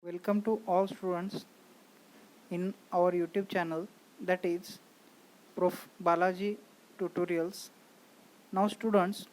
Welcome to all students in our YouTube channel, that is Prof Balaji Tutorials. Now students,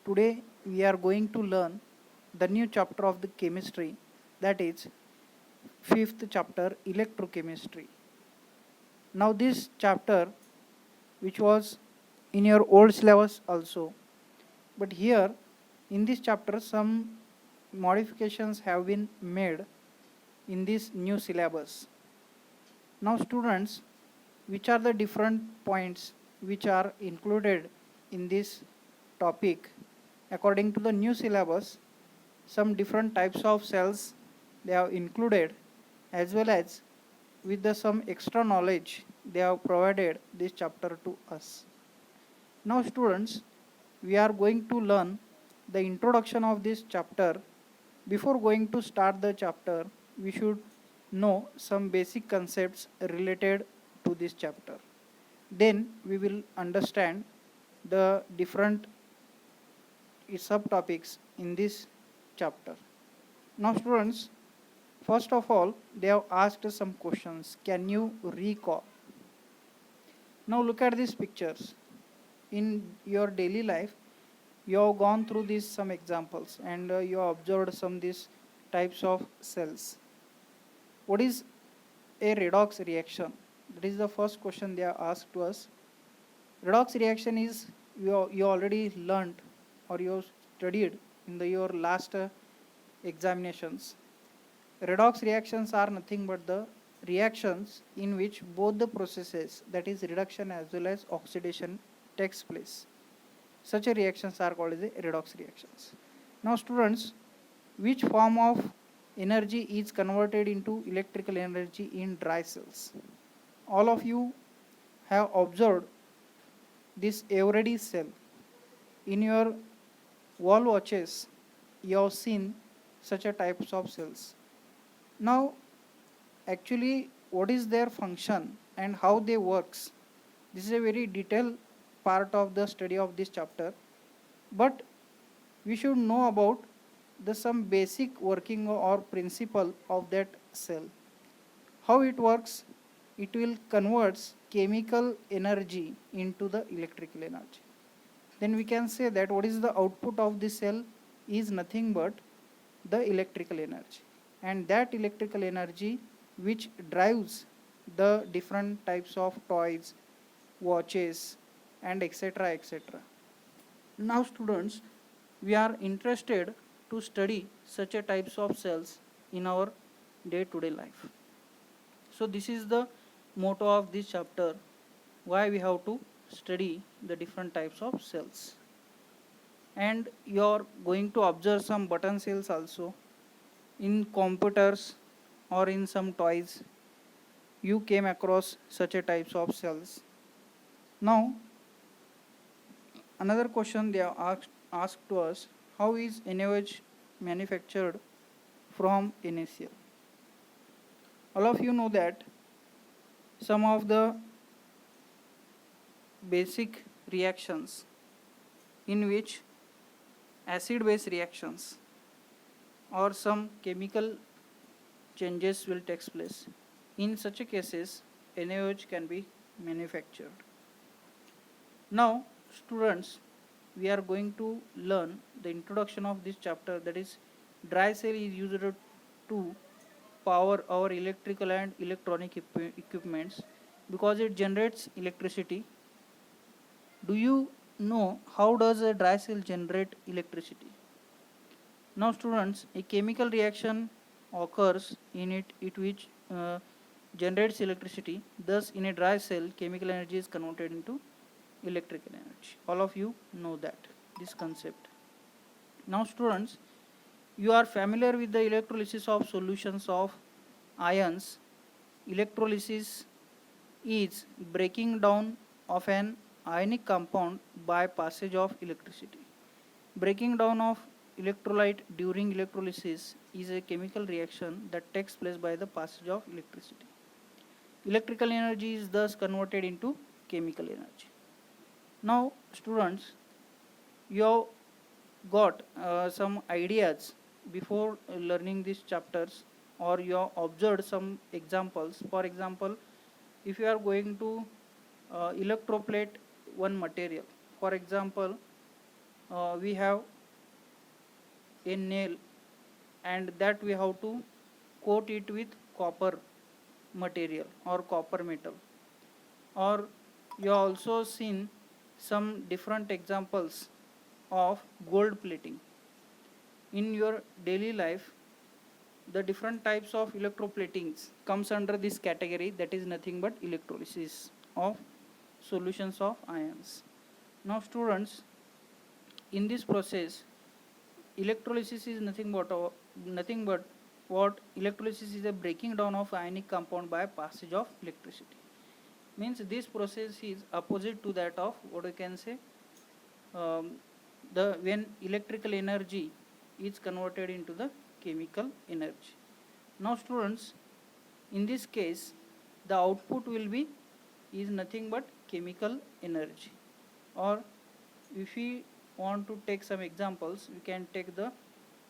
today we are going to learn the new chapter of the chemistry, that is fifth chapter, electrochemistry. Now this chapter, which was in your old syllabus also, but here in this chapter some modifications have been made in this new syllabus. Now students, which are the different points which are included in this topic according to the new syllabus? Some different types of cells they have included, as well as with the some extra knowledge they have provided this chapter to us. Now students, we are going to learn the introduction of this chapter. Before going to start the chapter, we should know some basic concepts related to this chapter. Then we will understand the different subtopics in this chapter. Now students, first of all, they have asked some questions. Can you recall? Now look at these pictures. In your daily life, you have gone through these some examples and you have observed some these types of cells. What is a redox reaction? That is the first question they are asked to us. Redox reaction is you already learned or you studied in your last examinations. Redox reactions are nothing but the reactions in which both the processes, that is reduction as well as oxidation, takes place. Such a reactions are called as a redox reactions. Now students, which form of energy is converted into electrical energy in dry cells? All of you have observed this everyday cell. In your wall watches, you have seen such a types of cells. Now actually what is their function and how they works? This is a very detailed part of the study of this chapter, but we should know about the some basic working or principle of that cell. How it works? It will converts chemical energy into the electrical energy. Then we can say that what is the output of the cell is nothing but the electrical energy, and that electrical energy which drives the different types of toys, watches, and etc. etc. Now students, we are interested to study such a types of cells in our day-to-day life. So this is the motto of this chapter, why we have to study the different types of cells. And you are going to observe some button cells also in computers or in some toys. You came across such a types of cells. Now another question they have asked to us, how is NaOH manufactured from NaCl? All of you know that some of the basic reactions in which acid base reactions or some chemical changes will take place. In such a cases, NaOH can be manufactured. Now students, we are going to learn the introduction of this chapter, that is dry cell is used to power our electrical and electronic equipments because it generates electricity. Do you know how does a dry cell generate electricity? Now students, a chemical reaction occurs in it which generates electricity. Thus in a dry cell, chemical energy is converted into electrical energy. All of you know that this concept. Now students, you are familiar with the electrolysis of solutions of ions. Electrolysis is breaking down of an ionic compound by passage of electricity. Breaking down of electrolyte during electrolysis is a chemical reaction that takes place by the passage of electricity. Electrical energy is thus converted into chemical energy. Now students, you have got some ideas before learning these chapters or you have observed some examples. For example, if you are going to electroplate one material, for example, we have a nail, and that we have to coat it with copper material or copper metal. Or you have also seen some different examples of gold plating. In your daily life, the different types of electroplatings comes under this category, that is nothing but electrolysis of solutions of ions. Now students, in this process, electrolysis is nothing but what electrolysis is a breaking down of ionic compound by passage of electricity. Means this process is opposite to that of what we can say the when electrical energy is converted into the chemical energy. Now students, in this case, the output will be is nothing but chemical energy. Or if we want to take some examples, we can take the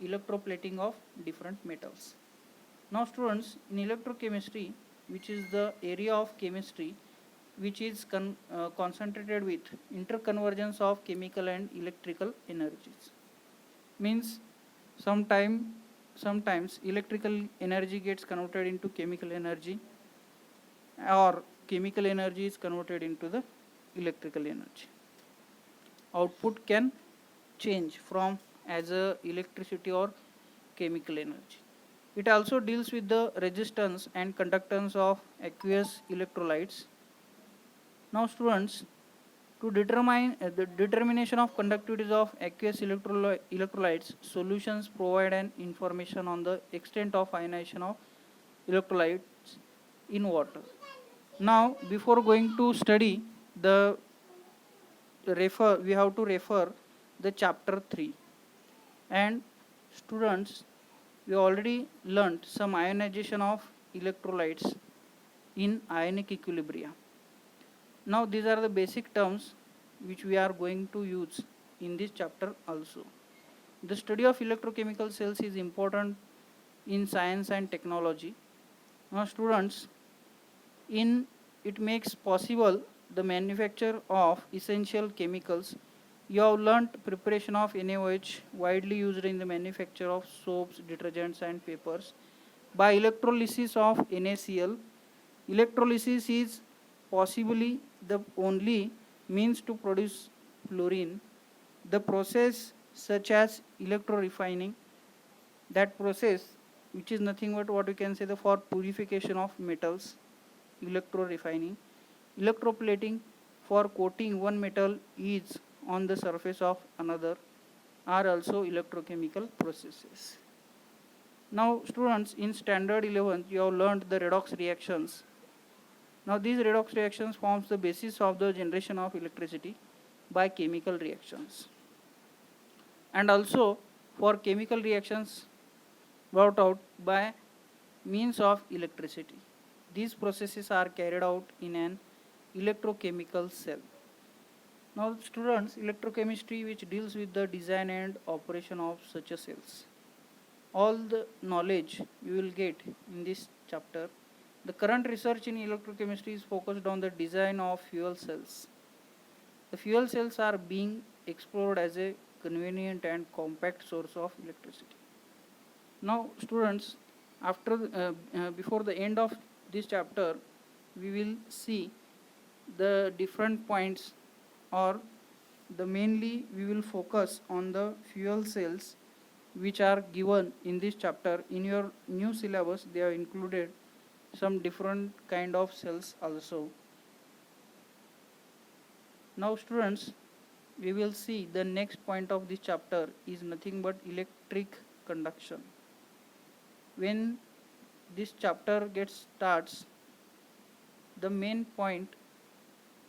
electroplating of different metals. Now students, in electrochemistry, which is the area of chemistry which is concentrated with interconvergence of chemical and electrical energies, means sometimes electrical energy gets converted into chemical energy, or chemical energy is converted into the electrical energy. Output can change from as a electricity or chemical energy. It also deals with the resistance and conductance of aqueous electrolytes. Now students, to determine the determination of conductivity of aqueous electrolytes, solutions provide an information on the extent of ionization of electrolytes in water. Now before going to study the we have to refer the chapter 3. And students, we already learnt some ionization of electrolytes in ionic equilibria. Now these are the basic terms which we are going to use in this chapter also. The study of electrochemical cells is important in science and technology. Now students, in it makes possible the manufacture of essential chemicals. You have learnt preparation of NaOH, widely used in the manufacture of soaps, detergents and papers, by electrolysis of NaCl. Electrolysis is possibly the only means to produce fluorine. The process such as electrorefining, that process which is nothing but what we can say the for purification of metals, electrorefining, electroplating for coating one metal is on the surface of another, are also electrochemical processes. Now students, in standard 11th you have learned the redox reactions. Now these redox reactions forms the basis of the generation of electricity by chemical reactions. And also for chemical reactions brought out by means of electricity. These processes are carried out in an electrochemical cell. Now students, electrochemistry which deals with the design and operation of such a cells. All the knowledge you will get in this chapter. The current research in electrochemistry is focused on the design of fuel cells. The fuel cells are being explored as a convenient and compact source of electricity. Now students, before the end of this chapter, we will see the different points, or the mainly we will focus on the fuel cells which are given in this chapter. In your new syllabus they have included some different kind of cells also. Now students, we will see the next point of this chapter is nothing but electric conduction. When this chapter starts, the main point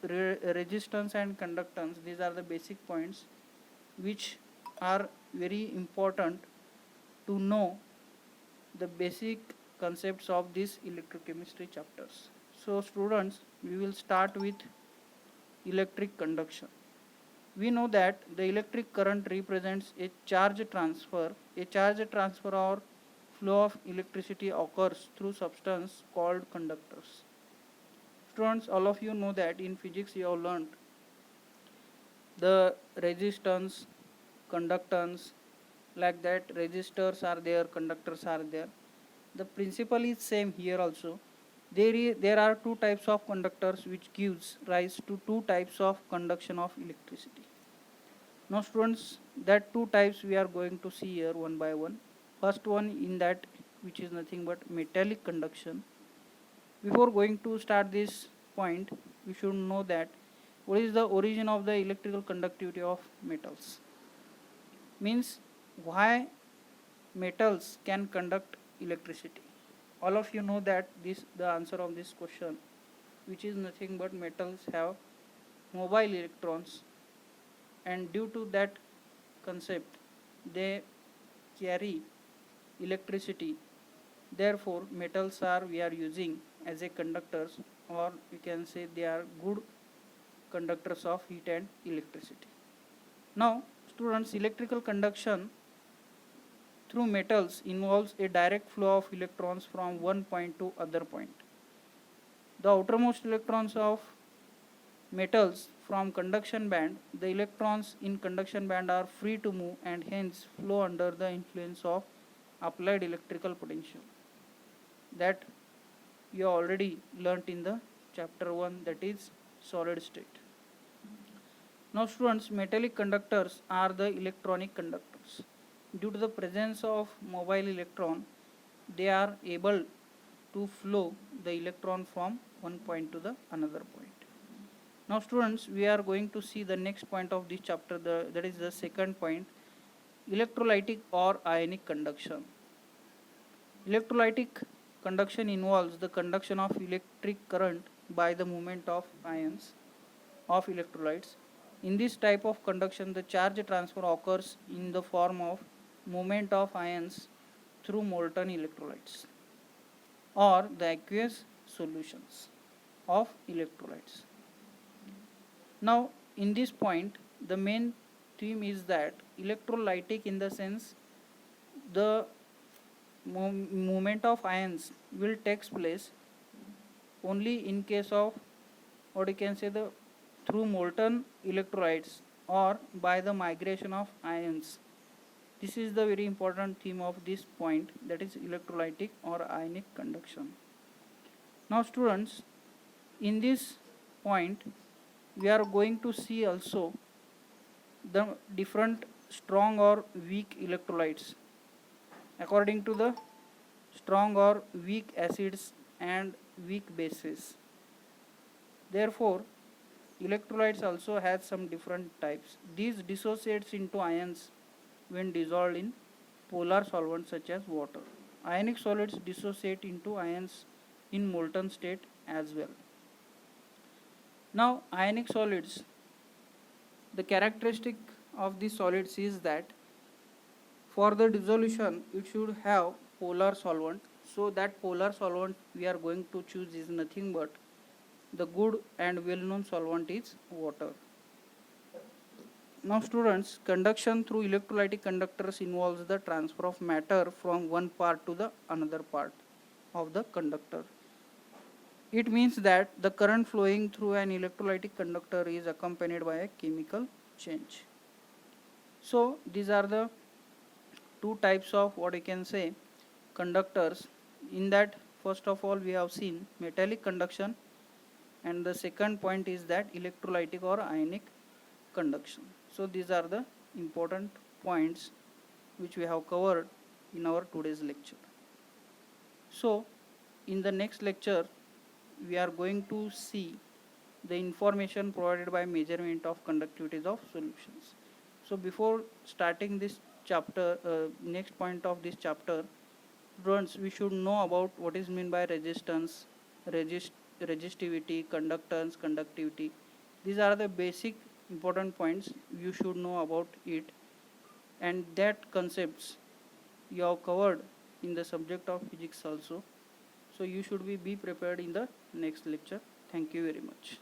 resistance and conductance, these are the basic points which are very important to know the basic concepts of these electrochemistry chapters. So students, we will start with electric conduction. We know that the electric current represents a charge transfer or flow of electricity occurs through substance called conductors. Students, all of you know that in physics you have learned the resistance, conductance, like that resistors are there, conductors are there. The principle is same here also. There are two types of conductors which gives rise to two types of conduction of electricity. Now students, that two types we are going to see here one by one. First one in that, which is nothing but metallic conduction. Before going to start this point, we should know that what is the origin of the electrical conductivity of metals. Means why metals can conduct electricity. All of you know that the answer of this question, which is nothing but metals have mobile electrons, and due to that concept they carry electricity. Therefore metals are we are using as a conductors, or you can say they are good conductors of heat and electricity. Now students, electrical conduction through metals involves a direct flow of electrons from one point to other point. The outermost electrons of metals from conduction band, the electrons in conduction band are free to move and hence flow under the influence of applied electrical potential. That you already learnt in the chapter 1, that is solid state. Now students, metallic conductors are the electronic conductors. Due to the presence of mobile electron, they are able to flow the electron from one point to the another point. Now students, we are going to see the next point of this chapter, that is the second point, electrolytic or ionic conduction. Electrolytic conduction involves the conduction of electric current by the movement of ions of electrolytes. In this type of conduction, the charge transfer occurs in the form of movement of ions through molten electrolytes or the aqueous solutions of electrolytes. Now in this point, the main theme is that electrolytic, in the sense the movement of ions will takes place only in case of what you can say the through molten electrolytes or by the migration of ions. This is the very important theme of this point, that is electrolytic or ionic conduction. Now students, in this point we are going to see also the different strong or weak electrolytes according to the strong or weak acids and weak bases. Therefore electrolytes also has some different types. These dissociates into ions when dissolved in polar solvents such as water. Ionic solids dissociate into ions in molten state as well. Now ionic solids, the characteristic of these solids is that for the dissolution it should have polar solvent. So that polar solvent we are going to choose is nothing but the good and well known solvent is water. Now students, conduction through electrolytic conductors involves the transfer of matter from one part to the another part of the conductor. It means that the current flowing through an electrolytic conductor is accompanied by a chemical change. So these are the two types of what I can say conductors. In that, first of all we have seen metallic conduction, and the second point is that electrolytic or ionic conduction. So these are the important points which we have covered in our today's lecture. So in the next lecture we are going to see the information provided by measurement of conductivities of solutions. So before starting this chapter, next point of this chapter, students, we should know about what is meant by resistance, resistivity, conductance, conductivity. These are the basic important points you should know about it, and that concepts you have covered in the subject of physics also. So you should be prepared in the next lecture. Thank you very much.